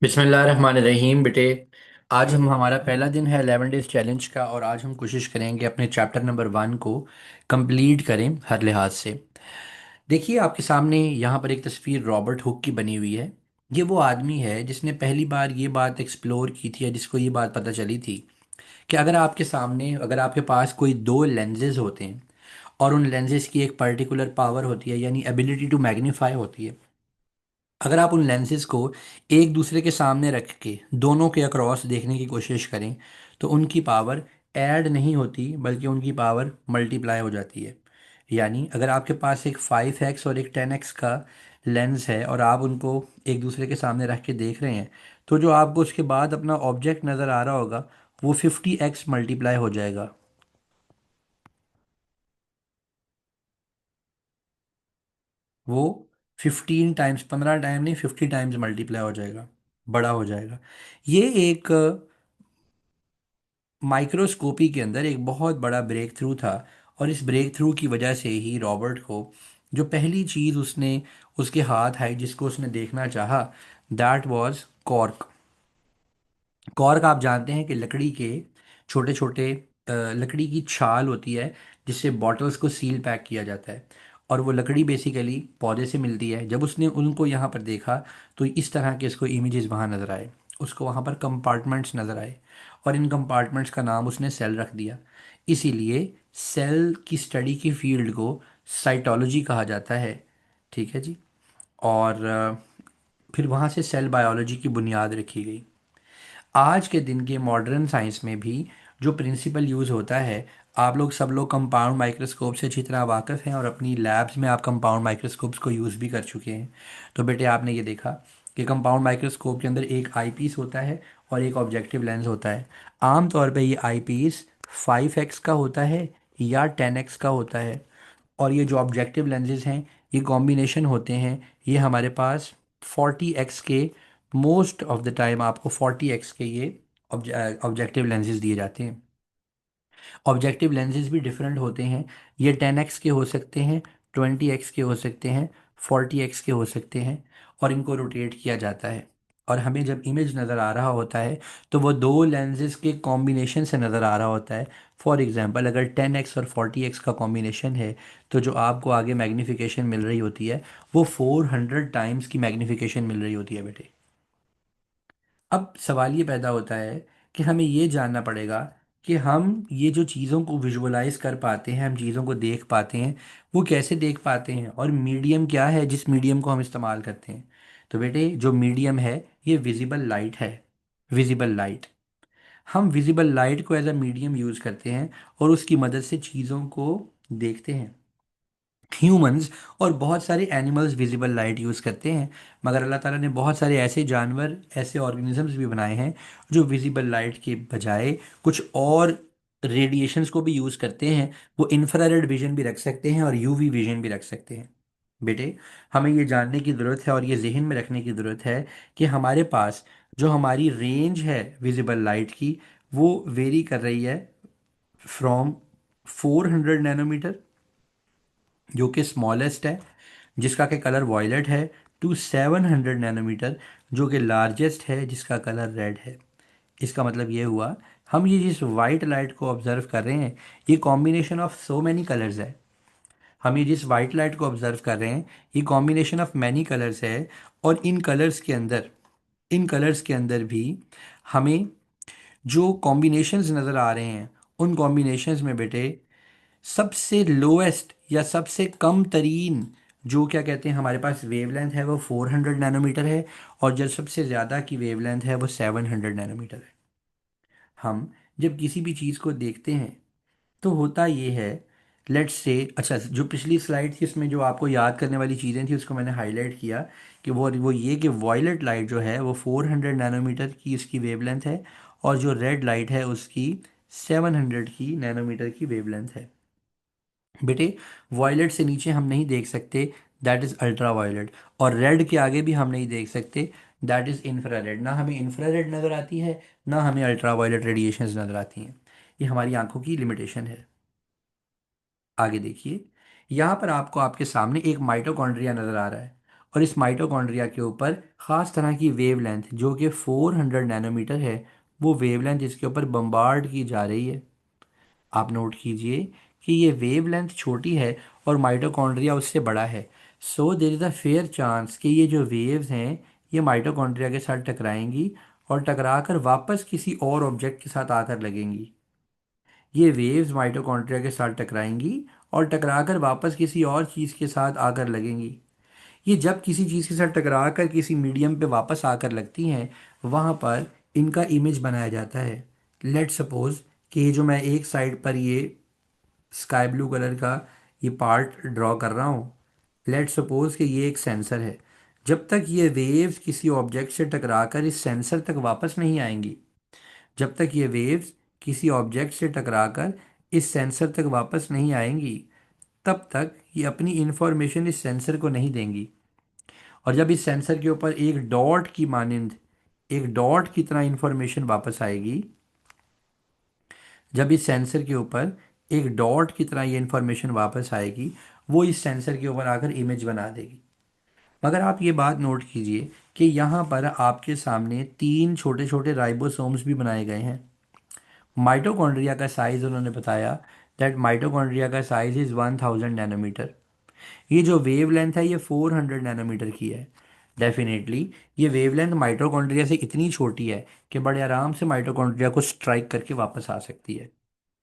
बिस्मिल्लाहिर्रहमानिर्रहीम बेटे। आज हम हमारा पहला दिन है 11 डेज चैलेंज का और आज हम कोशिश करेंगे अपने चैप्टर नंबर 1 को कंप्लीट करें हर लिहाज से। देखिए आपके सामने यहाँ पर एक तस्वीर रॉबर्ट हुक की बनी हुई है। ये वो आदमी है जिसने पहली बार ये बात एक्सप्लोर की थी या जिसको ये बात पता चली थी कि अगर आपके पास कोई दो लेंजेज होते हैं और उन लेंजेज की एक पर्टिकुलर पावर होती है यानी एबिलिटी टू मैग्नीफाई होती है। अगर आप उन लेंसेज को एक दूसरे के सामने रख के दोनों के अक्रॉस देखने की कोशिश करें तो उनकी पावर ऐड नहीं होती बल्कि उनकी पावर मल्टीप्लाई हो जाती है। यानी अगर आपके पास एक 5x और एक 10x का लेंस है और आप उनको एक दूसरे के सामने रख के देख रहे हैं तो जो आपको उसके बाद अपना ऑब्जेक्ट नज़र आ रहा होगा वो 50x मल्टीप्लाई हो जाएगा। वो 15 टाइम्स, 15 टाइम नहीं, 50 टाइम्स मल्टीप्लाई हो जाएगा, बड़ा हो जाएगा। ये एक माइक्रोस्कोपी के अंदर एक बहुत बड़ा ब्रेक थ्रू था और इस ब्रेक थ्रू की वजह से ही रॉबर्ट को जो पहली चीज़ उसने उसके हाथ आई जिसको उसने देखना चाहा दैट वाज कॉर्क। कॉर्क आप जानते हैं कि लकड़ी के छोटे छोटे लकड़ी की छाल होती है जिससे बॉटल्स को सील पैक किया जाता है और वो लकड़ी बेसिकली पौधे से मिलती है। जब उसने उनको यहाँ पर देखा तो इस तरह के इसको इमेजेस वहाँ नज़र आए, उसको वहाँ पर कंपार्टमेंट्स नज़र आए और इन कंपार्टमेंट्स का नाम उसने सेल रख दिया। इसीलिए सेल की स्टडी की फील्ड को साइटोलॉजी कहा जाता है। ठीक है जी। और फिर वहाँ से सेल बायोलॉजी की बुनियाद रखी गई। आज के दिन के मॉडर्न साइंस में भी जो प्रिंसिपल यूज़ होता है, आप लोग सब लोग कंपाउंड माइक्रोस्कोप से अच्छी तरह वाकिफ़ हैं और अपनी लैब्स में आप कंपाउंड माइक्रोस्कोप्स को यूज़ भी कर चुके हैं। तो बेटे आपने ये देखा कि कंपाउंड माइक्रोस्कोप के अंदर एक आईपीस होता है और एक ऑब्जेक्टिव लेंस होता है। आम तौर पे ये आईपीस 5x का होता है या 10x का होता है और ये जो ऑब्जेक्टिव लेंसेज हैं ये कॉम्बिनेशन होते हैं। ये हमारे पास 40x के, मोस्ट ऑफ द टाइम आपको 40x के ये ऑब्जेक्टिव लेंसेज दिए जाते हैं। ऑब्जेक्टिव लेंसेज भी डिफरेंट होते हैं। ये 10x के हो सकते हैं, 20x के हो सकते हैं, 40x के हो सकते हैं और इनको रोटेट किया जाता है। और हमें जब इमेज नज़र आ रहा होता है तो वो दो लेंसेज के कॉम्बिनेशन से नज़र आ रहा होता है। फॉर एग्जांपल अगर 10x और 40x का कॉम्बिनेशन है तो जो आपको आगे मैग्नीफिकेशन मिल रही होती है वो 400 टाइम्स की मैग्नीफिकेशन मिल रही होती है बेटे। अब सवाल ये पैदा होता है कि हमें ये जानना पड़ेगा कि हम ये जो चीज़ों को विजुअलाइज कर पाते हैं, हम चीज़ों को देख पाते हैं, वो कैसे देख पाते हैं और मीडियम क्या है जिस मीडियम को हम इस्तेमाल करते हैं। तो बेटे जो मीडियम है ये विजिबल लाइट है। विजिबल लाइट, हम विजिबल लाइट को एज अ मीडियम यूज़ करते हैं और उसकी मदद से चीज़ों को देखते हैं। ह्यूमंस और बहुत सारे एनिमल्स विजिबल लाइट यूज़ करते हैं मगर अल्लाह ताला ने बहुत सारे ऐसे जानवर, ऐसे ऑर्गेनिजम्स भी बनाए हैं जो विजिबल लाइट के बजाय कुछ और रेडिएशंस को भी यूज़ करते हैं। वो इंफ्रारेड विजन भी रख सकते हैं और यूवी विजन भी रख सकते हैं। बेटे हमें ये जानने की ज़रूरत है और ये जहन में रखने की ज़रूरत है कि हमारे पास जो हमारी रेंज है विजिबल लाइट की वो वेरी कर रही है फ्रॉम 400 नैनोमीटर जो कि स्मॉलेस्ट है जिसका कि कलर वॉयलेट है टू 700 नैनोमीटर जो कि लार्जेस्ट है जिसका कलर रेड है। इसका मतलब ये हुआ हम ये जिस वाइट लाइट को ऑब्जर्व कर रहे हैं ये combination of so many colours है। हम ये जिस वाइट लाइट को ऑब्जर्व कर रहे हैं ये कॉम्बिनेशन ऑफ मैनी कलर्स है और इन कलर्स के अंदर भी हमें जो कॉम्बिनेशंस नज़र आ रहे हैं उन कॉम्बिनेशंस में बेटे सबसे लोएस्ट या सबसे कम तरीन जो क्या कहते हैं हमारे पास वेवलेंथ है वो 400 नैनोमीटर है और जो सबसे ज़्यादा की वेवलेंथ है वो 700 नैनोमीटर है। हम जब किसी भी चीज़ को देखते हैं तो होता ये है, लेट्स से अच्छा जो पिछली स्लाइड थी उसमें जो आपको याद करने वाली चीज़ें थी उसको मैंने हाईलाइट किया कि वो ये कि वॉयलेट लाइट जो है वो 400 नैनोमीटर की इसकी वेवलेंथ है और जो रेड लाइट है उसकी 700 की नैनोमीटर की वेवलेंथ है। बेटे वॉयलेट से नीचे हम नहीं देख सकते, दैट इज़ अल्ट्रा वायलेट। और रेड के आगे भी हम नहीं देख सकते, दैट इज़ इंफ्रारेड। ना हमें इंफ्रारेड नज़र आती है ना हमें अल्ट्रा वायलेट रेडिएशंस नज़र आती हैं। ये हमारी आंखों की लिमिटेशन है। आगे देखिए, यहाँ पर आपको आपके सामने एक माइटोकॉन्ड्रिया नज़र आ रहा है और इस माइटोकॉन्ड्रिया के ऊपर ख़ास तरह की वेवलेंथ जो कि 400 नैनोमीटर है, वो वेवलेंथ इसके ऊपर बम्बार्ड की जा रही है। आप नोट कीजिए कि ये वेवलेंथ छोटी है और माइटोकॉन्ड्रिया उससे बड़ा है। So there is a fair chance कि ये जो वेव्स हैं ये माइटोकॉन्ड्रिया के साथ टकराएंगी और टकराकर वापस किसी और ऑब्जेक्ट के साथ आकर लगेंगी। ये वेव्स माइटोकॉन्ड्रिया के साथ टकराएंगी और टकराकर वापस किसी और चीज़ के साथ आकर लगेंगी। ये जब किसी चीज़ के साथ टकराकर किसी मीडियम पे वापस आकर लगती हैं, वहाँ पर इनका इमेज बनाया जाता है। लेट सपोज कि ये जो मैं एक साइड पर ये स्काई ब्लू कलर का ये पार्ट ड्रॉ कर रहा हूँ, लेट सपोज कि ये एक सेंसर है। जब तक ये वेव्स किसी ऑब्जेक्ट से टकराकर इस सेंसर तक वापस नहीं आएंगी, जब तक ये वेव्स किसी ऑब्जेक्ट से टकराकर इस सेंसर तक वापस नहीं आएंगी, तब तक ये अपनी इंफॉर्मेशन इस सेंसर को नहीं देंगी। और जब इस सेंसर के ऊपर एक डॉट की मानिंद, एक डॉट की तरह इंफॉर्मेशन वापस आएगी, जब इस सेंसर के ऊपर एक डॉट की तरह ये इंफॉर्मेशन वापस आएगी, वो इस सेंसर के ऊपर आकर इमेज बना देगी। मगर आप ये बात नोट कीजिए कि यहाँ पर आपके सामने तीन छोटे छोटे राइबोसोम्स भी बनाए गए हैं। माइटोकॉन्ड्रिया का साइज उन्होंने बताया दैट माइटोकॉन्ड्रिया का साइज इज़ 1000 नैनोमीटर। ये जो वेवलेंथ है ये 400 नैनोमीटर की है। डेफिनेटली ये वेवलेंथ माइटोकॉन्ड्रिया से इतनी छोटी है कि बड़े आराम से माइटोकॉन्ड्रिया को स्ट्राइक करके वापस आ सकती है।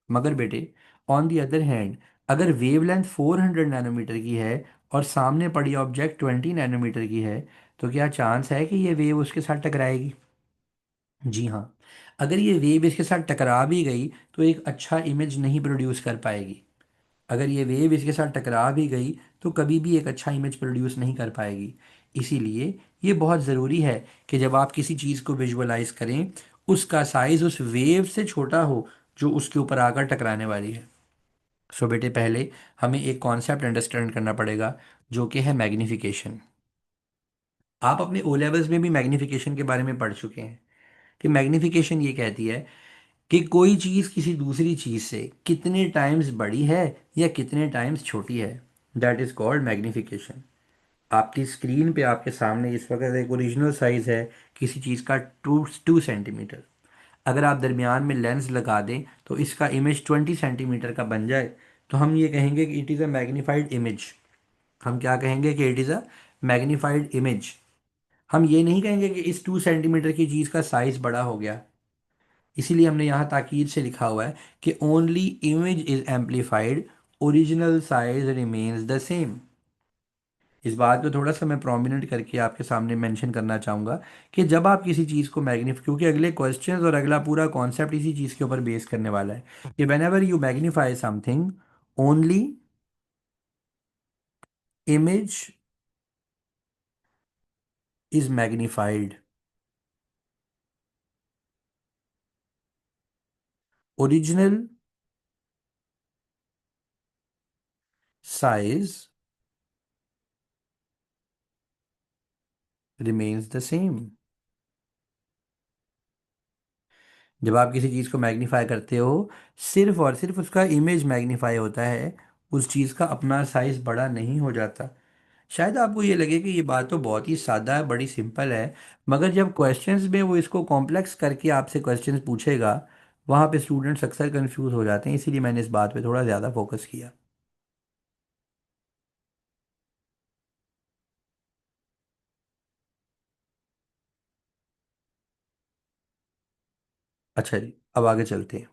मगर बेटे, ऑन दी अदर हैंड, अगर वेवलेंथ 400 नैनोमीटर की है और सामने पड़ी ऑब्जेक्ट 20 नैनोमीटर की है, तो क्या चांस है कि ये वेव उसके साथ टकराएगी? जी हाँ। अगर ये वेव इसके साथ टकरा भी गई तो एक अच्छा इमेज नहीं प्रोड्यूस कर पाएगी। अगर ये वेव इसके साथ टकरा भी गई तो कभी भी एक अच्छा इमेज प्रोड्यूस नहीं कर पाएगी। इसीलिए ये बहुत ज़रूरी है कि जब आप किसी चीज़ को विजुअलाइज करें, उसका साइज उस वेव से छोटा हो जो उसके ऊपर आकर टकराने वाली है। सो बेटे, पहले हमें एक कॉन्सेप्ट अंडरस्टैंड करना पड़ेगा जो कि है मैग्नीफिकेशन। आप अपने ओ लेवल्स में भी मैग्नीफिकेशन के बारे में पढ़ चुके हैं कि मैग्नीफिकेशन ये कहती है कि कोई चीज़ किसी दूसरी चीज़ से कितने टाइम्स बड़ी है या कितने टाइम्स छोटी है। That is called magnification. आपकी स्क्रीन पे आपके सामने इस वक्त एक ओरिजिनल साइज़ है किसी चीज़ का 2 सेंटीमीटर। अगर आप दरमियान में लेंस लगा दें तो इसका इमेज 20 सेंटीमीटर का बन जाए, तो हम ये कहेंगे कि it is a magnified image. हम क्या कहेंगे कि it is a magnified image. हम ये नहीं कहेंगे कि इस 2 सेंटीमीटर की चीज़ का साइज़ बड़ा हो गया। इसीलिए हमने यहाँ ताकीद से लिखा हुआ है कि only image is amplified, original size remains the same. इस बात को थोड़ा सा मैं प्रोमिनेंट करके आपके सामने मेंशन करना चाहूँगा कि जब आप किसी चीज़ को मैग्नीफ, क्योंकि अगले क्वेश्चंस और अगला पूरा कॉन्सेप्ट इसी चीज़ के ऊपर बेस करने वाला है कि when ever you magnify something, only image is magnified, original size remains the same. जब आप किसी चीज़ को मैग्नीफाई करते हो, सिर्फ और सिर्फ उसका इमेज मैग्नीफाई होता है, उस चीज़ का अपना साइज बड़ा नहीं हो जाता। शायद आपको ये लगे कि ये बात तो बहुत ही सादा है, बड़ी सिंपल है, मगर जब क्वेश्चंस में वो इसको कॉम्प्लेक्स करके आपसे क्वेश्चंस पूछेगा, वहाँ पे स्टूडेंट्स अक्सर कंफ्यूज हो जाते हैं। इसीलिए मैंने इस बात पे थोड़ा ज़्यादा फोकस किया। अच्छा जी, अब आगे चलते हैं।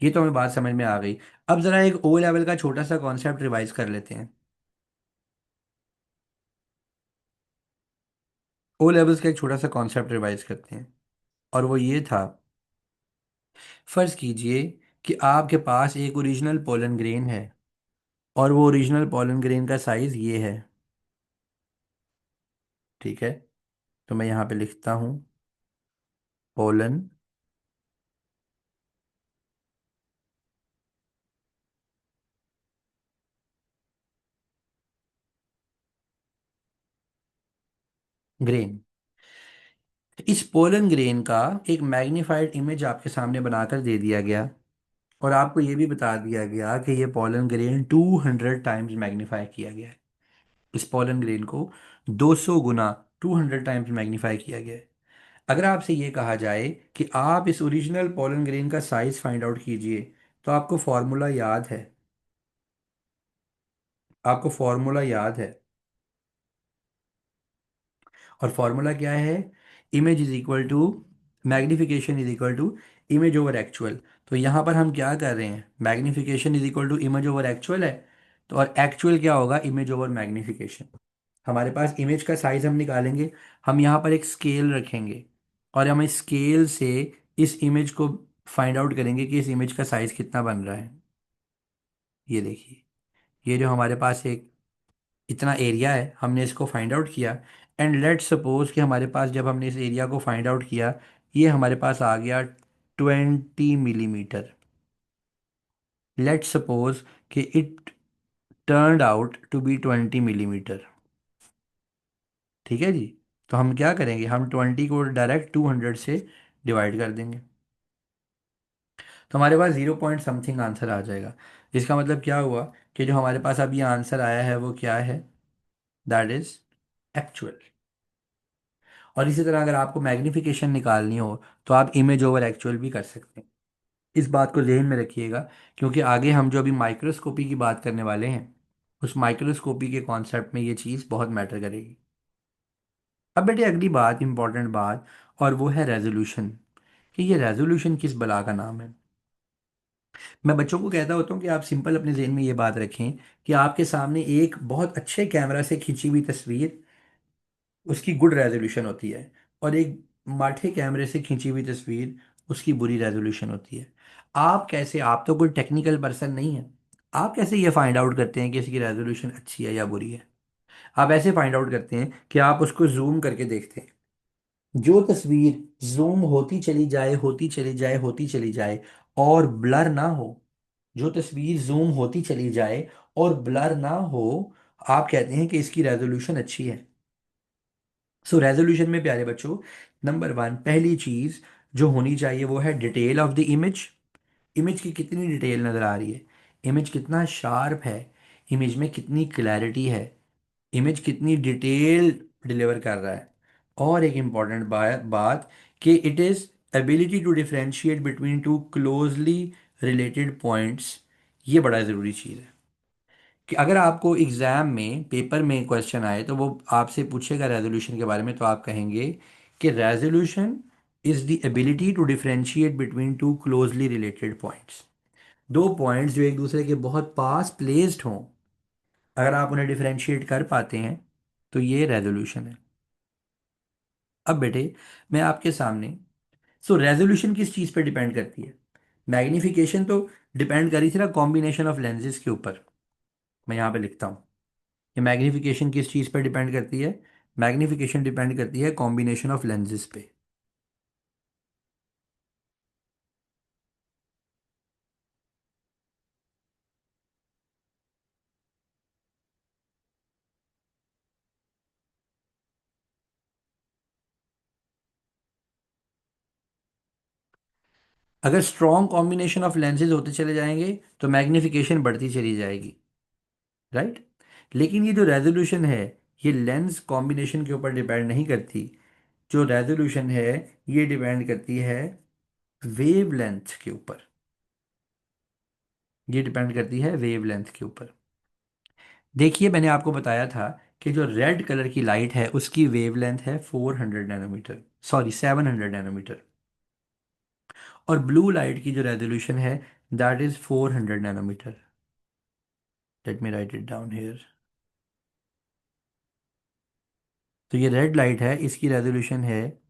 ये तो हमें बात समझ में आ गई। अब ज़रा एक ओ लेवल का छोटा सा कॉन्सेप्ट रिवाइज कर लेते हैं। ओ लेवल्स का एक छोटा सा कॉन्सेप्ट रिवाइज करते हैं, और वो ये था, फर्ज कीजिए कि आपके पास एक ओरिजिनल पोलन ग्रेन है और वो ओरिजिनल पोलन ग्रेन का साइज ये है। ठीक है, तो मैं यहाँ पे लिखता हूँ पोलन ग्रेन। इस पोलन ग्रेन का एक मैग्नीफाइड इमेज आपके सामने बनाकर दे दिया गया और आपको ये भी बता दिया गया कि ये पोलन ग्रेन 200 टाइम्स मैग्नीफाई किया गया है। इस पॉलन ग्रेन को 200 गुना, 200 टाइम्स मैग्नीफाई किया गया है। अगर आपसे ये कहा जाए कि आप इस ओरिजिनल पॉलन ग्रेन का साइज फाइंड आउट कीजिए, तो आपको फॉर्मूला याद है? आपको फॉर्मूला याद है? और फॉर्मूला क्या है? Image is equal to magnification is equal to image over actual. तो यहाँ पर हम क्या कर रहे हैं? Magnification is equal to image over actual है। तो और एक्चुअल क्या होगा? Image over magnification. हमारे पास इमेज का साइज हम निकालेंगे। हम यहाँ पर एक स्केल रखेंगे और हम इस स्केल से इस इमेज को फाइंड आउट करेंगे कि इस इमेज का साइज कितना बन रहा है। ये देखिए, ये जो हमारे पास एक इतना एरिया है, हमने इसको फाइंड आउट किया। एंड लेट्स सपोज कि हमारे पास, जब हमने इस एरिया को फाइंड आउट किया, ये हमारे पास आ गया 20 मिलीमीटर। लेट्स सपोज कि it turned out to be 20 millimetre. ठीक है जी। तो हम क्या करेंगे? हम 20 को डायरेक्ट 200 से डिवाइड कर देंगे, तो हमारे पास 0 पॉइंट समथिंग आंसर आ जाएगा। इसका मतलब क्या हुआ कि जो हमारे पास अब ये आंसर आया है वो क्या है? That is actual. और इसी तरह अगर आपको मैग्नीफिकेशन निकालनी हो, तो आप इमेज ओवर एक्चुअल भी कर सकते हैं। इस बात को जहन में रखिएगा, क्योंकि आगे हम जो अभी माइक्रोस्कोपी की बात करने वाले हैं, उस माइक्रोस्कोपी के कॉन्सेप्ट में ये चीज़ बहुत मैटर करेगी। अब बेटे अगली बात, इंपॉर्टेंट बात, और वो है रेजोल्यूशन। कि ये रेजोल्यूशन किस बला का नाम है? मैं बच्चों को कहता होता हूँ कि आप सिंपल अपने जहन में ये बात रखें कि आपके सामने एक बहुत अच्छे कैमरा से खींची हुई तस्वीर, उसकी गुड रेजोल्यूशन होती है, और एक माठे कैमरे से खींची हुई तस्वीर, उसकी बुरी रेजोल्यूशन होती है। आप कैसे, आप तो कोई टेक्निकल पर्सन नहीं है, आप कैसे ये फाइंड आउट करते हैं कि इसकी रेजोल्यूशन अच्छी है या बुरी है? आप ऐसे फाइंड आउट करते हैं कि आप उसको जूम करके देखते हैं। जो तस्वीर जूम होती चली जाए, होती चली जाए, होती चली जाए, और ब्लर ना हो, जो तस्वीर जूम होती चली जाए और ब्लर ना हो, आप कहते हैं कि इसकी रेजोल्यूशन अच्छी है। सो रेजोल्यूशन में प्यारे बच्चों, नंबर वन पहली चीज जो होनी चाहिए वो है detail of the image. Image की कितनी डिटेल नजर आ रही है, इमेज कितना शार्प है, इमेज में कितनी क्लैरिटी है, इमेज कितनी डिटेल डिलीवर कर रहा है। और एक इम्पॉर्टेंट बात कि it is ability to differentiate between two closely related points. ये बड़ा ज़रूरी चीज़ है कि अगर आपको एग्जाम में, पेपर में क्वेश्चन आए, तो वो आपसे पूछेगा रेजोल्यूशन के बारे में, तो आप कहेंगे कि resolution is the ability to differentiate between two closely related points. दो पॉइंट्स जो एक दूसरे के बहुत पास प्लेस्ड हों, अगर आप उन्हें डिफरेंशिएट कर पाते हैं, तो ये रेजोल्यूशन है। अब बेटे मैं आपके सामने, सो रेजोल्यूशन किस चीज़ पे डिपेंड करती है? मैग्निफिकेशन तो डिपेंड करी थी ना कॉम्बिनेशन ऑफ लेंसेज के ऊपर। मैं यहाँ पे लिखता हूँ कि मैग्नीफिकेशन किस चीज़ पर डिपेंड करती है? मैग्नीफिकेशन डिपेंड करती है कॉम्बिनेशन ऑफ लेंसेज पे। अगर स्ट्रॉन्ग कॉम्बिनेशन ऑफ लेंसेज होते चले जाएंगे, तो मैग्नीफिकेशन बढ़ती चली जाएगी, राइट? लेकिन ये जो रेजोल्यूशन है, ये लेंस कॉम्बिनेशन के ऊपर डिपेंड नहीं करती। जो रेजोल्यूशन है, ये डिपेंड करती है वेवलेंथ के ऊपर। ये डिपेंड करती है वेवलेंथ के ऊपर। देखिए मैंने आपको बताया था कि जो रेड कलर की लाइट है उसकी वेवलेंथ है 400 नैनोमीटर, सॉरी 700 नैनोमीटर। और ब्लू लाइट की जो रेजोल्यूशन है, that is 400 nanometre. Let me write it down here. तो ये रेड लाइट है, इसकी रेजोल्यूशन है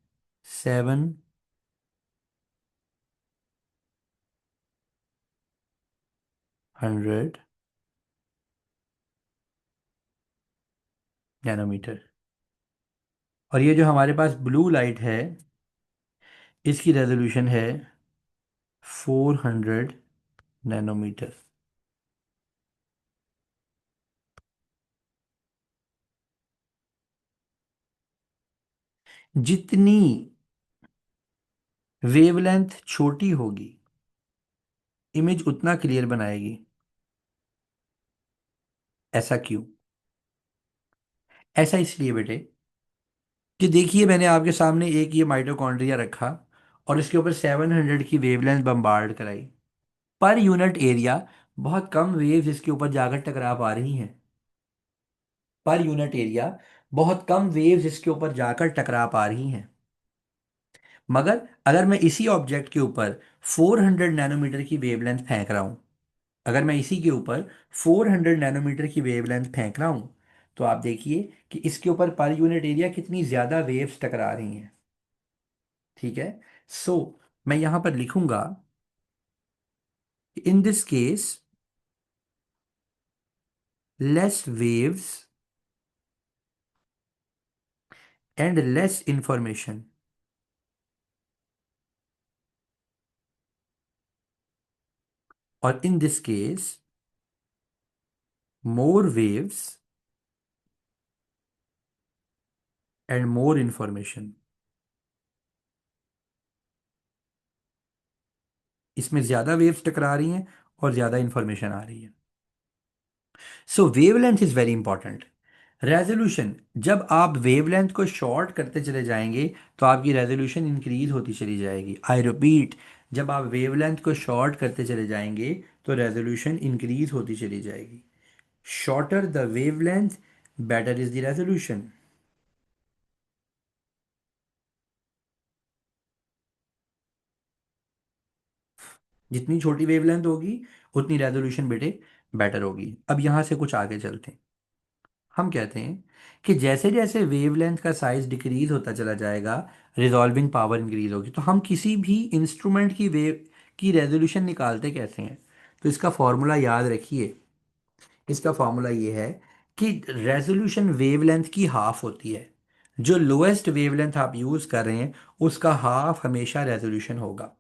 700 नैनोमीटर। और ये जो हमारे पास ब्लू लाइट है, इसकी रेजोल्यूशन है 400 नैनोमीटर। जितनी वेवलेंथ छोटी होगी, इमेज उतना क्लियर बनाएगी। ऐसा क्यों? ऐसा इसलिए बेटे कि देखिए मैंने आपके सामने एक ये माइटोकॉन्ड्रिया रखा और इसके ऊपर 700 की वेवलेंथ बम्बार्ड कराई। पर यूनिट एरिया बहुत कम वेव्स इसके ऊपर जाकर टकरा पा रही हैं। पर यूनिट एरिया बहुत कम वेव्स इसके ऊपर जाकर टकरा पा रही हैं। मगर अगर मैं इसी ऑब्जेक्ट के ऊपर 400 नैनोमीटर की वेवलेंथ फेंक रहा हूं, अगर मैं इसी के ऊपर 400 नैनोमीटर की वेवलेंथ फेंक रहा हूं, तो आप देखिए कि इसके ऊपर पर यूनिट एरिया कितनी ज्यादा वेव्स टकरा रही हैं। ठीक है। सो मैं यहां पर लिखूंगा, in this case less waves and less information, और in this case more waves and more information. इसमें ज्यादा वेव्स टकरा रही हैं और ज्यादा इंफॉर्मेशन आ रही है। So wavelength is very important. Resolution, जब आप वेवलेंथ को शॉर्ट करते चले जाएंगे तो आपकी रेजोल्यूशन इंक्रीज होती चली जाएगी। आई रिपीट, जब आप वेवलेंथ को शॉर्ट करते चले जाएंगे तो रेजोल्यूशन इंक्रीज होती चली जाएगी। Shorter the wavelength, better is the resolution. जितनी छोटी वेवलेंथ होगी उतनी रेजोल्यूशन बेटे बेटर होगी। अब यहां से कुछ आगे चलते हैं। हम कहते हैं कि जैसे जैसे वेवलेंथ का साइज डिक्रीज होता चला जाएगा, रिजॉल्विंग पावर इंक्रीज होगी। तो हम किसी भी इंस्ट्रूमेंट की वेव की रेजोल्यूशन निकालते कैसे हैं? तो इसका फॉर्मूला याद रखिए। इसका फॉर्मूला ये है कि रेजोल्यूशन वेवलेंथ की हाफ होती है। जो लोएस्ट वेवलेंथ आप यूज कर रहे हैं उसका हाफ हमेशा रेजोल्यूशन होगा।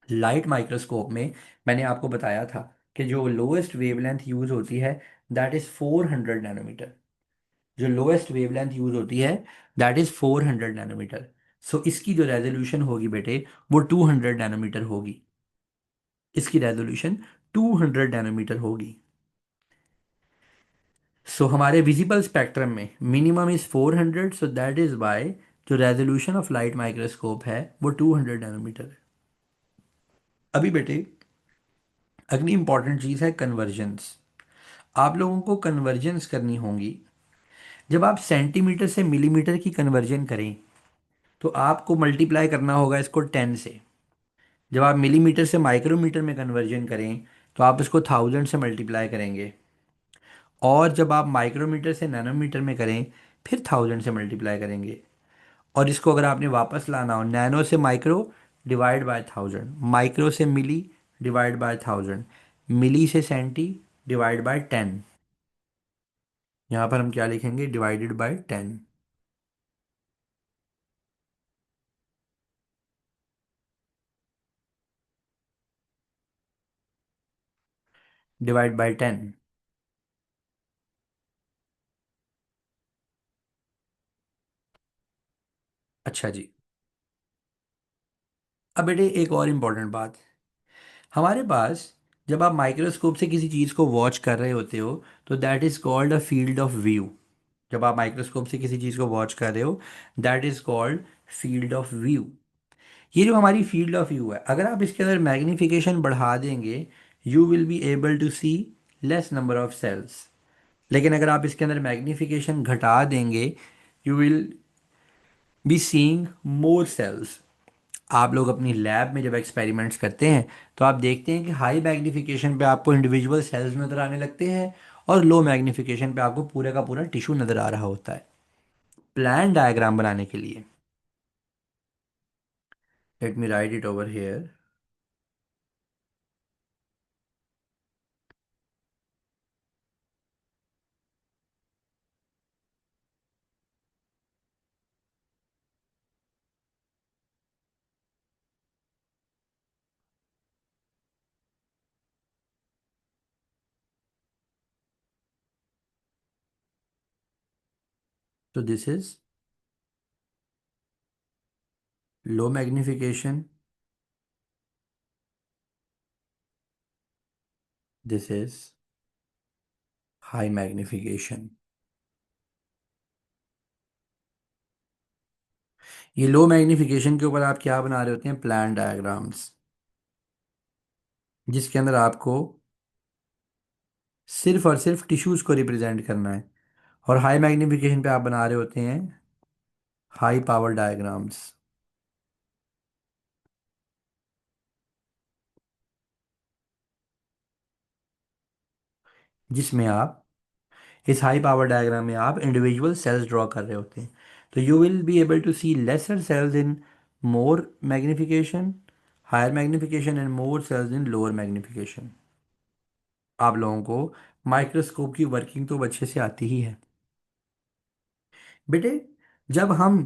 लाइट माइक्रोस्कोप में मैंने आपको बताया था कि जो लोएस्ट वेवलेंथ यूज होती है दैट इज 400 नैनोमीटर। जो लोएस्ट वेवलेंथ यूज होती है दैट इज 400 नैनोमीटर। सो इसकी जो रेजोल्यूशन होगी बेटे वो 200 नैनोमीटर होगी। इसकी रेजोल्यूशन 200 नैनोमीटर होगी। सो हमारे विजिबल स्पेक्ट्रम में minimum is 400, so that is by जो रेजोल्यूशन ऑफ लाइट माइक्रोस्कोप है वो 200 नैनोमीटर है। अभी बेटे अगली इंपॉर्टेंट चीज़ है कन्वर्जेंस। आप लोगों को कन्वर्जेंस करनी होगी। जब आप सेंटीमीटर से मिलीमीटर की कन्वर्जन करें तो आपको मल्टीप्लाई करना होगा इसको 10 से। जब आप मिलीमीटर से माइक्रोमीटर में कन्वर्जन करें तो आप इसको 1000 से मल्टीप्लाई करेंगे। और जब आप माइक्रोमीटर से नैनोमीटर में करें फिर 1000 से मल्टीप्लाई करेंगे। और इसको अगर आपने वापस लाना हो, नैनो से माइक्रो डिवाइड बाय 1000, माइक्रो से मिली डिवाइड बाय 1000, मिली से सेंटी डिवाइड बाय 10। यहाँ पर हम क्या लिखेंगे? Divided by 10। Divide by 10। अच्छा जी। अब बेटे एक और इम्पोर्टेंट बात, हमारे पास जब आप माइक्रोस्कोप से किसी चीज़ को वॉच कर रहे होते हो तो that is called a field of view. जब आप माइक्रोस्कोप से किसी चीज़ को वॉच कर रहे हो that is called field of view. ये जो हमारी फील्ड ऑफ व्यू है, अगर आप इसके अंदर मैग्नीफिकेशन बढ़ा देंगे you will be able to see less number of cells. लेकिन अगर आप इसके अंदर मैग्नीफिकेशन घटा देंगे you will be seeing more cells. आप लोग अपनी लैब में जब एक्सपेरिमेंट्स करते हैं तो आप देखते हैं कि हाई मैग्नीफिकेशन पे आपको इंडिविजुअल सेल्स नज़र आने लगते हैं और लो मैग्नीफिकेशन पे आपको पूरे का पूरा टिश्यू नज़र आ रहा होता है। प्लान डायग्राम बनाने के लिए let me write it over here. तो this is low magnification, this is high magnification. ये लो मैग्नीफिकेशन के ऊपर आप क्या बना रहे होते हैं, प्लान डायग्राम्स, जिसके अंदर आपको सिर्फ और सिर्फ टिश्यूज को रिप्रेजेंट करना है। और हाई मैग्नीफिकेशन पे आप बना रहे होते हैं हाई पावर डायग्राम्स, जिसमें आप, इस हाई पावर डायग्राम में आप इंडिविजुअल सेल्स ड्रॉ कर रहे होते हैं। तो you will be able to see lesser cells in more magnification, higher magnification and more cells in lower magnification. आप लोगों को माइक्रोस्कोप की वर्किंग तो अच्छे से आती ही है। बेटे, जब हम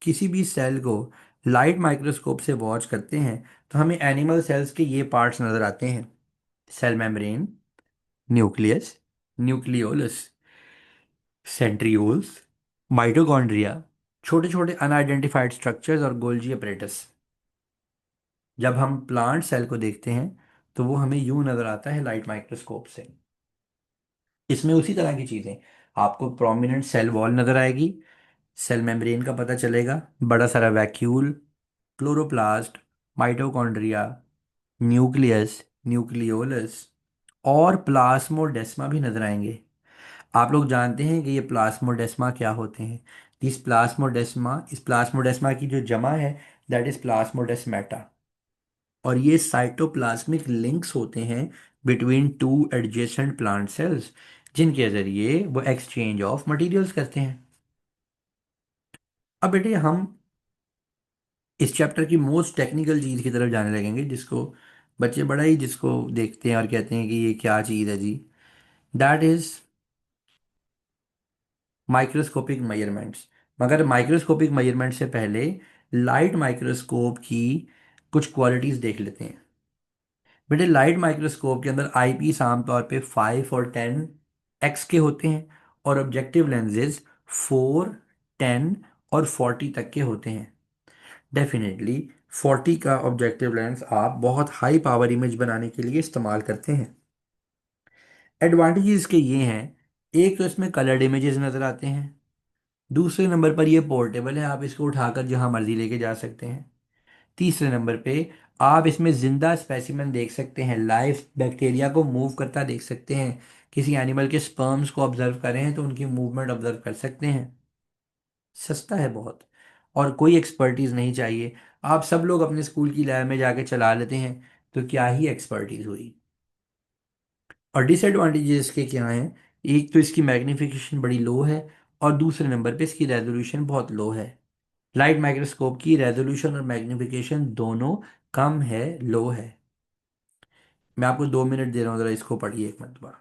किसी भी सेल को लाइट माइक्रोस्कोप से वॉच करते हैं तो हमें एनिमल सेल्स के ये पार्ट्स नजर आते हैं: cell membrane, nucleus, nucleolus, centrioles, mitochondria, छोटे छोटे अनआइडेंटिफाइड स्ट्रक्चर्स और गोल्जी अपरेटस। जब हम प्लांट सेल को देखते हैं तो वो हमें यूं नजर आता है लाइट माइक्रोस्कोप से। इसमें उसी तरह की चीजें, आपको प्रोमिनेंट सेल वॉल नजर आएगी, सेल मेम्ब्रेन का पता चलेगा, बड़ा सारा vacuole, chloroplast, mitochondria, nucleus, nucleolus और प्लाज्मोडेस्मा भी नजर आएंगे। आप लोग जानते हैं कि ये प्लाज्मोडेस्मा क्या होते हैं? इस प्लाज्मोडेस्मा की जो जमा है, दैट इज प्लाज्मोडेस्माटा। और ये साइटोप्लाज्मिक लिंक्स होते हैं between two adjacent plant cells, जिनके जरिए वो एक्सचेंज ऑफ मटेरियल्स करते हैं। अब बेटे, हम इस चैप्टर की मोस्ट टेक्निकल चीज की तरफ जाने लगेंगे, जिसको बच्चे बड़ा ही जिसको देखते हैं और कहते हैं कि ये क्या चीज है जी। That is microscopic measurements. मगर माइक्रोस्कोपिक मेजरमेंट से पहले लाइट माइक्रोस्कोप की कुछ क्वालिटीज देख लेते हैं। बेटे, लाइट माइक्रोस्कोप के अंदर आईपीस आमतौर पे 5 और 10 एक्स के होते हैं, और ऑब्जेक्टिव लेंसेज 4, 10 और 40 तक के होते हैं। डेफिनेटली 40 का ऑब्जेक्टिव लेंस आप बहुत हाई पावर इमेज बनाने के लिए इस्तेमाल करते हैं। एडवांटेजेस इसके ये हैं: एक तो इसमें कलर्ड इमेजेस नज़र आते हैं, दूसरे नंबर पर ये पोर्टेबल है, आप इसको उठाकर जहां मर्जी लेके जा सकते हैं, तीसरे नंबर पे आप इसमें जिंदा स्पेसिमेन देख सकते हैं, लाइव बैक्टीरिया को मूव करता देख सकते हैं, किसी एनिमल के स्पर्म्स को ऑब्जर्व करें तो उनकी मूवमेंट ऑब्जर्व कर सकते हैं। सस्ता है बहुत, और कोई एक्सपर्टीज नहीं चाहिए। आप सब लोग अपने स्कूल की लैब में जाके चला लेते हैं, तो क्या ही एक्सपर्टीज हुई। और डिसएडवांटेजेस के क्या हैं? एक तो इसकी मैग्नीफिकेशन बड़ी लो है, और दूसरे नंबर पे इसकी रेजोल्यूशन बहुत लो है। लाइट माइक्रोस्कोप की रेजोल्यूशन और मैग्नीफिकेशन दोनों कम है, लो है। मैं आपको 2 मिनट दे रहा हूँ, जरा इसको पढ़िए एक मरतबा।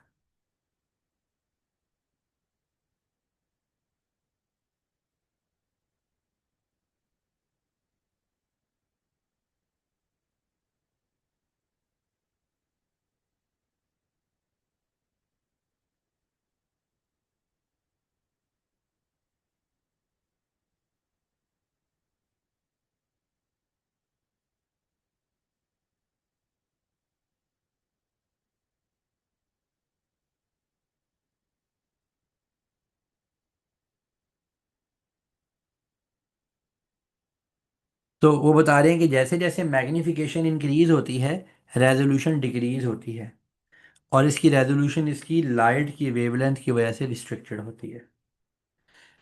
तो वो बता रहे हैं कि जैसे जैसे मैग्नीफिकेशन इंक्रीज होती है, रेजोल्यूशन डिक्रीज होती है, और इसकी रेजोल्यूशन इसकी लाइट की वेवलेंथ की वजह से रिस्ट्रिक्टेड होती है।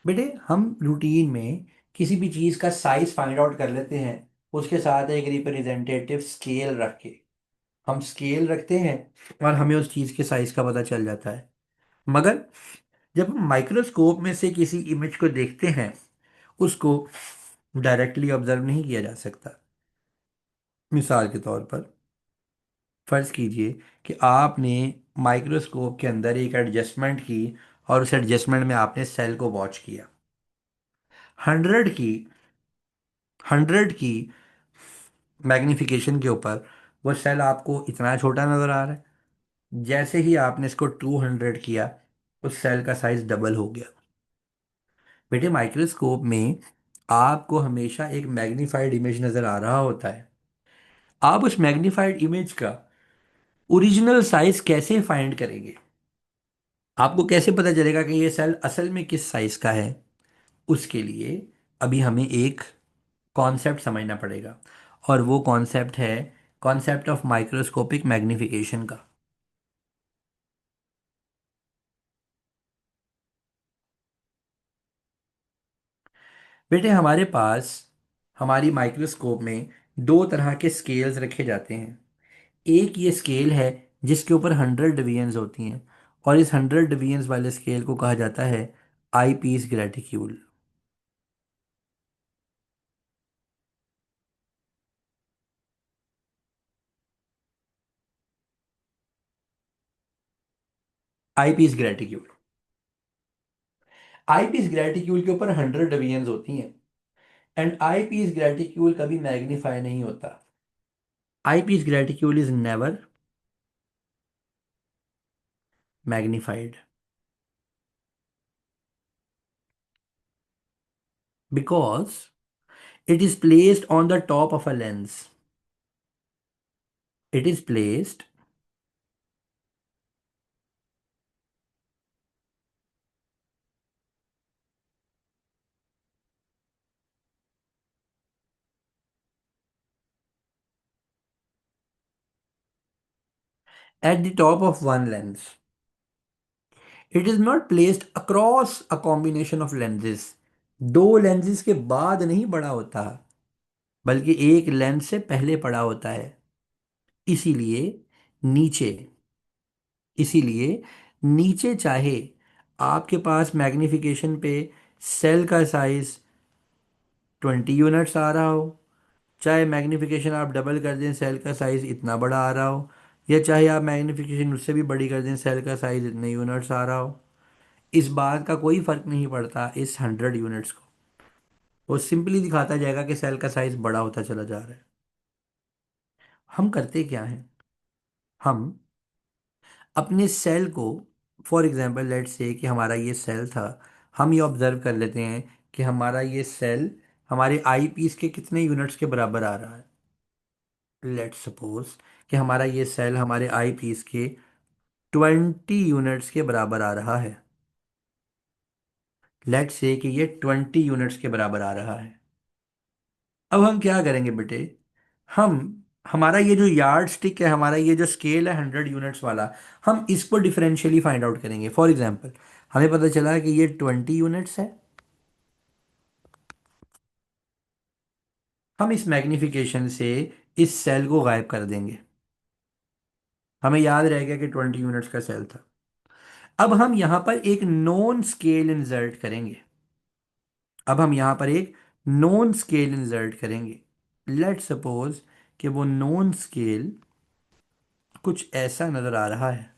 बेटे, हम रूटीन में किसी भी चीज़ का साइज फाइंड आउट कर लेते हैं, उसके साथ एक रिप्रेजेंटेटिव स्केल रख के हम स्केल रखते हैं, और हमें उस चीज़ के साइज का पता चल जाता है। मगर जब हम माइक्रोस्कोप में से किसी इमेज को देखते हैं, उसको डायरेक्टली ऑब्जर्व नहीं किया जा सकता। मिसाल के तौर पर फर्ज कीजिए कि आपने माइक्रोस्कोप के अंदर एक एडजस्टमेंट की, और उस एडजस्टमेंट में आपने सेल को वॉच किया। 100 की मैग्नीफिकेशन के ऊपर वो सेल आपको इतना छोटा नजर आ रहा है। जैसे ही आपने इसको 200 किया, उस सेल का साइज डबल हो गया। बेटे, माइक्रोस्कोप में आपको हमेशा एक मैग्नीफाइड इमेज नजर आ रहा होता है। आप उस मैग्नीफाइड इमेज का ओरिजिनल साइज कैसे फाइंड करेंगे? आपको कैसे पता चलेगा कि ये सेल असल में किस साइज का है? उसके लिए अभी हमें एक कॉन्सेप्ट समझना पड़ेगा। और वो कॉन्सेप्ट है कॉन्सेप्ट ऑफ माइक्रोस्कोपिक मैग्निफिकेशन का। बेटे हमारे पास हमारी माइक्रोस्कोप में दो तरह के स्केल्स रखे जाते हैं। एक ये स्केल है जिसके ऊपर 100 डिवीजन्स होती हैं, और इस 100 डिवीजन्स वाले स्केल को कहा जाता है eyepiece graticule. Eyepiece graticule. Eyepiece graticule के ऊपर 100 डिवीजन्स होती हैं, एंड आई पीस ग्रेटिक्यूल कभी मैग्नीफाई नहीं होता। Eyepiece graticule is never magnified because it is placed on the top of a lens. It is placed at the top of one lens. It is not placed across a combination of lenses. दो lenses के बाद नहीं पड़ा होता, बल्कि एक lens से पहले पड़ा होता है। इसीलिए नीचे इसीलिए नीचे चाहे आपके पास मैग्निफिकेशन पे सेल का साइज 20 यूनिट्स आ रहा हो, चाहे मैग्नीफिकेशन आप डबल कर दें सेल का साइज इतना बड़ा आ रहा हो, या चाहे आप मैग्नीफिकेशन उससे भी बड़ी कर दें सेल का साइज इतने यूनिट्स आ रहा हो, इस बात का कोई फर्क नहीं पड़ता इस 100 यूनिट्स को। वो सिंपली दिखाता जाएगा कि सेल का साइज बड़ा होता चला जा रहा है। हम करते क्या हैं? हम अपने सेल को, फॉर एग्जांपल लेट्स से कि हमारा ये सेल था, हम ये ऑब्जर्व कर लेते हैं कि हमारा ये सेल हमारे आई पीस के कितने यूनिट्स के बराबर आ रहा है। लेट्स सपोज कि हमारा ये सेल हमारे आई पीस के 20 यूनिट्स के बराबर आ रहा है। लेट्स से कि ये 20 यूनिट्स के बराबर आ रहा है। अब हम क्या करेंगे बेटे? हम हमारा ये जो यार्ड स्टिक है, हमारा ये जो स्केल है 100 यूनिट्स वाला, हम इसको डिफरेंशियली फाइंड आउट करेंगे। फॉर एग्जांपल हमें पता चला कि ये 20 यूनिट्स है। हम इस मैग्निफिकेशन से इस सेल को गायब कर देंगे। हमें याद रह गया कि 20 यूनिट्स का सेल था। अब हम यहां पर एक नॉन स्केल इंसर्ट करेंगे। अब हम यहां पर एक नॉन स्केल इंसर्ट करेंगे। लेट सपोज कि वो नॉन स्केल कुछ ऐसा नजर आ रहा है,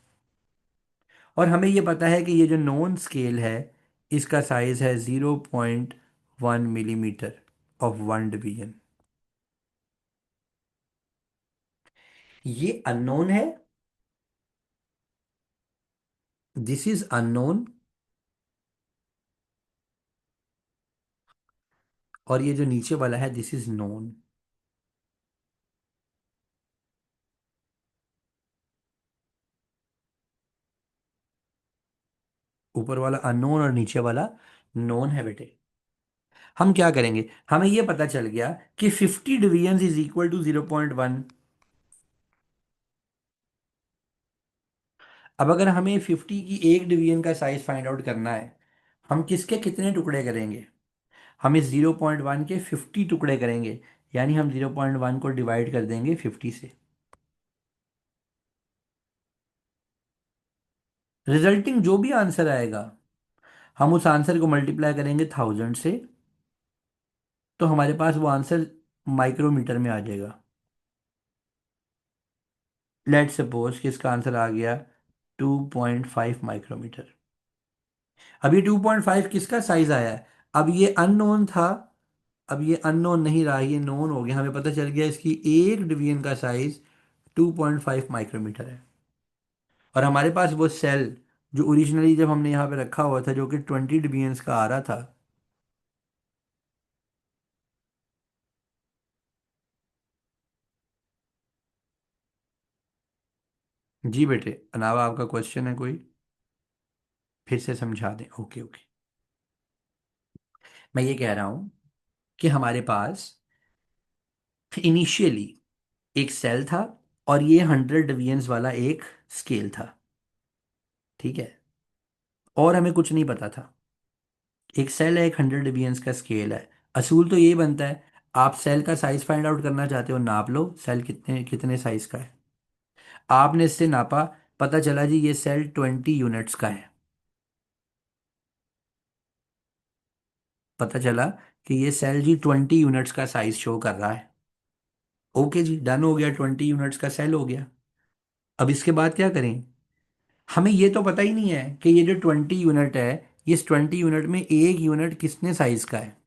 और हमें ये पता है कि ये जो नॉन स्केल है इसका साइज है 0.1 मिलीमीटर ऑफ 1 डिवीजन। ये अननोन है, दिस इज अननोन, और ये जो नीचे वाला है दिस इज नोन। ऊपर वाला अननोन और नीचे वाला नोन है बेटे। हम क्या करेंगे? हमें यह पता चल गया कि 50 डिवीजन इज इक्वल टू 0.1। अब अगर हमें 50 की एक डिवीजन का साइज फाइंड आउट करना है, हम किसके कितने टुकड़े करेंगे? हम इस 0.1 के 50 टुकड़े करेंगे, यानी हम 0.1 को डिवाइड कर देंगे 50 से। रिजल्टिंग जो भी आंसर आएगा हम उस आंसर को मल्टीप्लाई करेंगे 1000 से, तो हमारे पास वो आंसर माइक्रोमीटर में आ जाएगा। लेट सपोज कि इसका आंसर आ गया 2.5 माइक्रोमीटर। अब ये 2.5 किसका साइज आया है? अब ये अननोन था, अब ये अननोन नहीं रहा, ये नोन हो गया। हमें पता चल गया इसकी एक डिवीजन का साइज 2.5 माइक्रोमीटर है। और हमारे पास वो सेल जो ओरिजिनली जब हमने यहाँ पे रखा हुआ था, जो कि 20 डिवीजन्स का आ रहा था। जी बेटे, अलावा आपका क्वेश्चन है कोई? फिर से समझा दें। Okay okay. मैं ये कह रहा हूँ कि हमारे पास इनिशियली एक सेल था और ये 100 डिवीजन्स वाला एक स्केल था। ठीक है। और हमें कुछ नहीं पता था। एक सेल है, एक 100 डिवीजन्स का स्केल है। असूल तो यही बनता है, आप सेल का साइज फाइंड आउट करना चाहते हो, नाप लो सेल कितने कितने साइज का है। आपने इससे नापा, पता चला जी ये सेल 20 यूनिट्स का है। पता चला कि ये सेल जी 20 यूनिट्स का साइज शो कर रहा है। ओके जी, डन हो गया, 20 यूनिट्स का सेल हो गया। अब इसके बाद क्या करें? हमें ये तो पता ही नहीं है कि ये जो 20 यूनिट है, इस 20 यूनिट में एक यूनिट कितने साइज का है।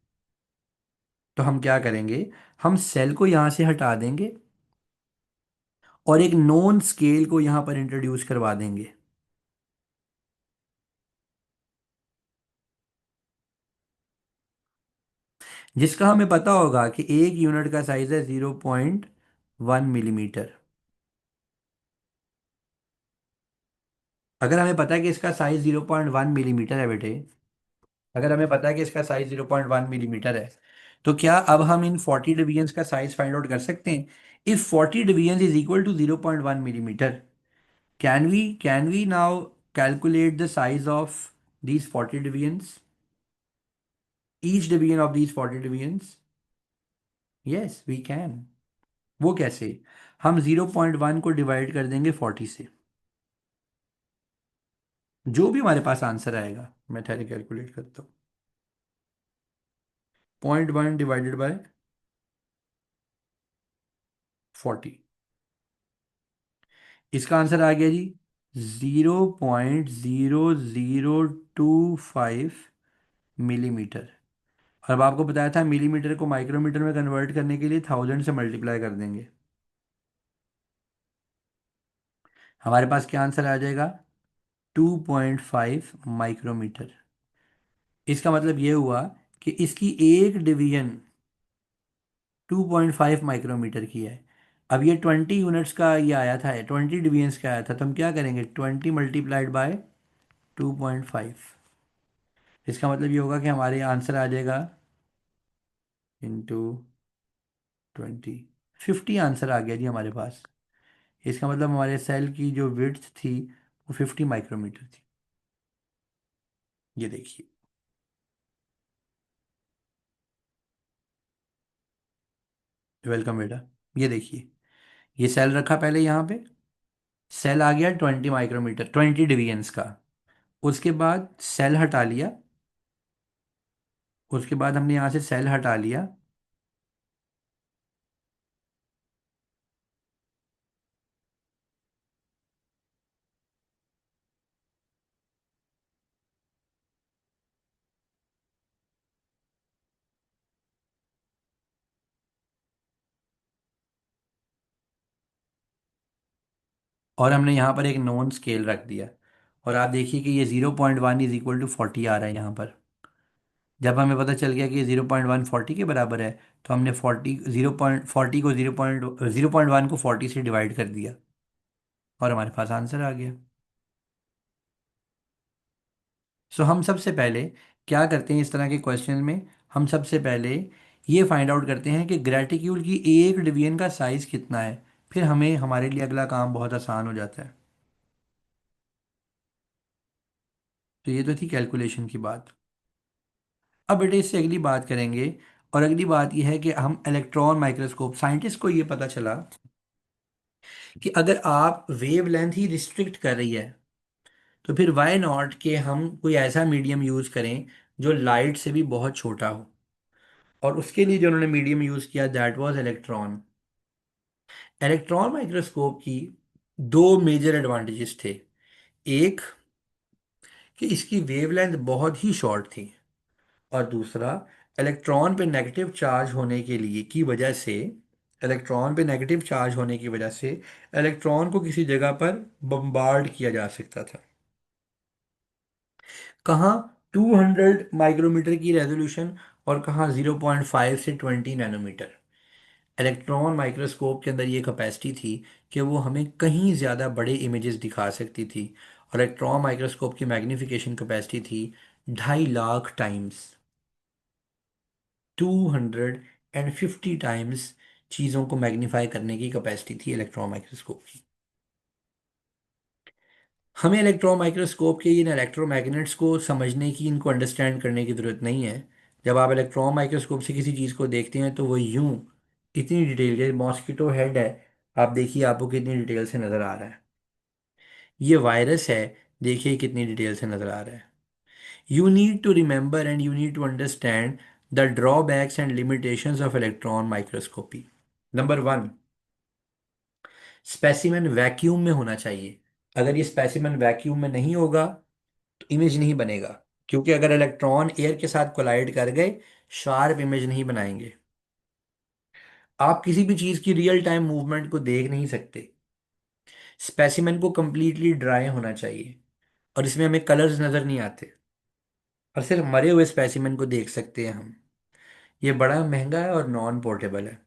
तो हम क्या करेंगे, हम सेल को यहां से हटा देंगे और एक नॉन स्केल को यहां पर इंट्रोड्यूस करवा देंगे, जिसका हमें पता होगा कि एक यूनिट का साइज है 0.1 मिलीमीटर। अगर हमें पता है कि इसका साइज 0.1 मिलीमीटर है बेटे, अगर हमें पता है कि इसका साइज 0.1 मिलीमीटर है, तो क्या अब हम इन 40 डिवीजन्स का साइज फाइंड आउट कर सकते हैं? If 40 divisions is equal to 0.1 millimetre, can we now calculate the size of these 40 divisions, each division of these 40 divisions? Yes we can। वो कैसे? हम 0.1 को डिवाइड कर देंगे 40 से, जो भी हमारे पास आंसर आएगा। मैं ठहरे कैलकुलेट करता हूँ। 0.1 डिवाइडेड बाय 40, इसका आंसर आ गया जी 0.0025 मिलीमीटर। और अब आपको बताया था मिलीमीटर को माइक्रोमीटर में कन्वर्ट करने के लिए 1000 से मल्टीप्लाई कर देंगे। हमारे पास क्या आंसर आ जाएगा? 2.5 माइक्रोमीटर। इसका मतलब ये हुआ कि इसकी एक डिवीजन 2.5 माइक्रोमीटर की है। अब ये 20 यूनिट्स का ये आया था, 20 डिवीजन्स का आया था, तो हम क्या करेंगे, 20 मल्टीप्लाइड बाय 2.5। इसका मतलब ये होगा कि हमारे आंसर आ जाएगा इंटू 20। 50 आंसर आ गया जी हमारे पास। इसका मतलब हमारे सेल की जो विड्थ थी वो 50 माइक्रोमीटर थी। ये देखिए। वेलकम बेटा। ये देखिए, ये सेल रखा पहले यहाँ पे, सेल आ गया 20 माइक्रोमीटर, 20 डिवीजन्स का। उसके बाद सेल हटा लिया, उसके बाद हमने यहाँ से सेल हटा लिया। और हमने यहाँ पर एक नॉन स्केल रख दिया। और आप देखिए कि ये 0.1 इज इक्वल टू 40 आ रहा है यहाँ पर। जब हमें पता चल गया कि ये 0.1 40 के बराबर है, तो हमने 0.40 को 0.1 को 40 से डिवाइड कर दिया और हमारे पास आंसर आ गया। सो हम सबसे पहले क्या करते हैं इस तरह के क्वेश्चन में, हम सबसे पहले ये फाइंड आउट करते हैं कि ग्रेटिट्यूड की एक डिवीजन का साइज कितना है। फिर हमें हमारे लिए अगला काम बहुत आसान हो जाता है। तो ये तो थी कैलकुलेशन की बात। अब बेटे इससे अगली बात करेंगे। और अगली बात यह है कि हम इलेक्ट्रॉन माइक्रोस्कोप, साइंटिस्ट को ये पता चला कि अगर आप वेव लेंथ ही रिस्ट्रिक्ट कर रही है, तो फिर वाई नॉट के हम कोई ऐसा मीडियम यूज करें जो लाइट से भी बहुत छोटा हो। और उसके लिए जो उन्होंने मीडियम यूज किया, that was electron. Electron microscope की दो मेजर एडवांटेजेस थे। एक कि इसकी वेवलेंथ बहुत ही शॉर्ट थी, और दूसरा, इलेक्ट्रॉन पे नेगेटिव चार्ज होने के लिए की वजह से इलेक्ट्रॉन पे नेगेटिव चार्ज होने की वजह से इलेक्ट्रॉन को किसी जगह पर बम्बार्ड किया जा सकता था। कहाँ? 200 माइक्रोमीटर की रेजोल्यूशन, और कहाँ 0.5 से 20 नैनोमीटर। इलेक्ट्रॉन माइक्रोस्कोप के अंदर ये कैपेसिटी थी कि वो हमें कहीं ज़्यादा बड़े इमेजेस दिखा सकती थी। और इलेक्ट्रॉन माइक्रोस्कोप की मैग्नीफिकेशन कैपेसिटी थी 2.5 लाख टाइम्स, 250 टाइम्स चीज़ों को मैग्नीफाई करने की कैपेसिटी थी इलेक्ट्रॉन माइक्रोस्कोप की। हमें इलेक्ट्रॉन माइक्रोस्कोप के इन इलेक्ट्रोमैग्नेट्स को समझने की, इनको अंडरस्टैंड करने की ज़रूरत नहीं है। जब आप इलेक्ट्रॉन माइक्रोस्कोप से किसी चीज़ को देखते हैं तो वो यूं इतनी डिटेल, जैसे मॉस्किटो हेड है, आप देखिए आपको कितनी डिटेल से नज़र आ रहा है। ये वायरस है, देखिए कितनी डिटेल से नज़र आ रहा है। You need to remember and you need to understand the drawbacks and limitations of electron microscopy. Number one, specimen vacuum में होना चाहिए। अगर ये स्पेसिमेन वैक्यूम में नहीं होगा तो इमेज नहीं बनेगा, क्योंकि अगर इलेक्ट्रॉन एयर के साथ कोलाइड कर गए, शार्प इमेज नहीं बनाएंगे। आप किसी भी चीज़ की रियल टाइम मूवमेंट को देख नहीं सकते। स्पेसिमेन को कंप्लीटली ड्राई होना चाहिए, और इसमें हमें कलर्स नज़र नहीं आते, और सिर्फ मरे हुए स्पेसिमेन को देख सकते हैं हम। ये बड़ा महंगा है और नॉन पोर्टेबल है।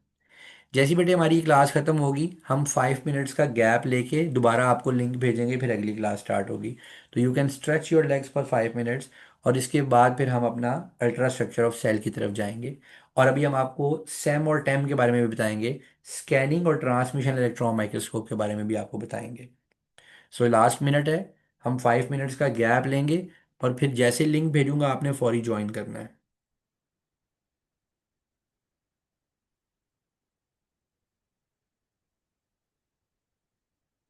जैसी बेटे हमारी क्लास खत्म होगी, हम 5 मिनट्स का गैप लेके दोबारा आपको लिंक भेजेंगे, फिर अगली क्लास स्टार्ट होगी। तो you can stretch your legs for 5 minutes, और इसके बाद फिर हम अपना अल्ट्रा स्ट्रक्चर ऑफ सेल की तरफ जाएंगे। और अभी हम आपको सेम और टेम के बारे में भी बताएंगे, स्कैनिंग और ट्रांसमिशन इलेक्ट्रॉन माइक्रोस्कोप के बारे में भी आपको बताएंगे। सो लास्ट मिनट है, हम 5 मिनट्स का गैप लेंगे, और फिर जैसे लिंक भेजूंगा आपने फौरी ज्वाइन करना है।